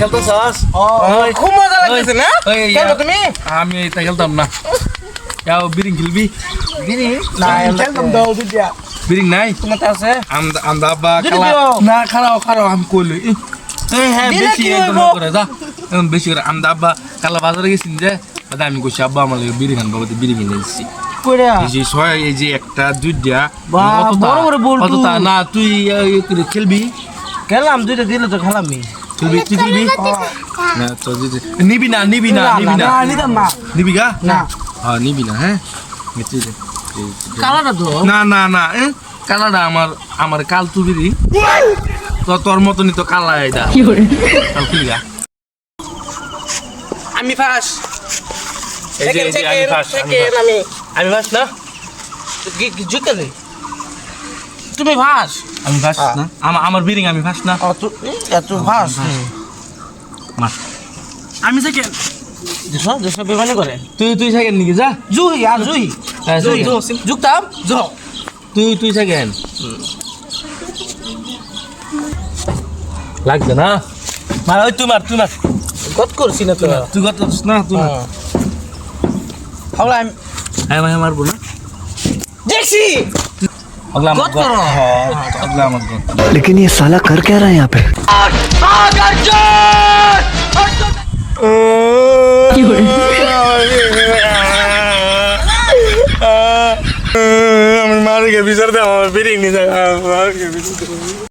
খেলতেছস খুব মজা লাগতেছে না খেলো তুমি আমি এটা খেলতাম না যাও বিরিং খেলবি না খেলতাম দাও দুইটা বিরিং নাই তোমার আছে আমদা আব্বা খেলা না খারাও আমি কইলো হ্যাঁ বেশি একদম করে যা এখন বেশি করে আমদা আব্বা কালা বাজারে গেছিন যে আমি কইছি আব্বা আমার লাগে বিরিং আনবা বলতে বিরিং এনে দিছি এই যে ছয় এই যে একটা দুইটা কতটা না তুই খেলবি খেলাম দুইটা দিলে তো খেলামই খেলবি তুই খেলবি না তো নিবি না নিতাম না নিবি গা না হ্যাঁ নিবি না হ্যাঁ কালাটা তো না কালাটা আমার কাল তুবিরি তো তোর মতনই তো কালা এটা কাল খেলি গা আমি ফার্স্ট এই যে আমি ফার্স্ট আমি ফার্স্ট না জিতে দে তুমি ফার্স্ট আমি ফার্স্ট না আমার বিরিং আমি ফার্স্ট না এত ফার্স্ট আমি সেকেন্ড যেসব বেমানি করে তুই সেকেন্ড নাকি যা জুই যুক্তাম জ তুই সেকেন্ড লাগছে না মার ওই তুই মার গত করছি না তো তুই গত না তুই না হাওলা আমি মারবো না দেখছি अगला गत करो अगला मत लेकिन ये साला कर क्या रहा है यहाँ पे আমি মার কে বিচার দে আমার বিরিং নি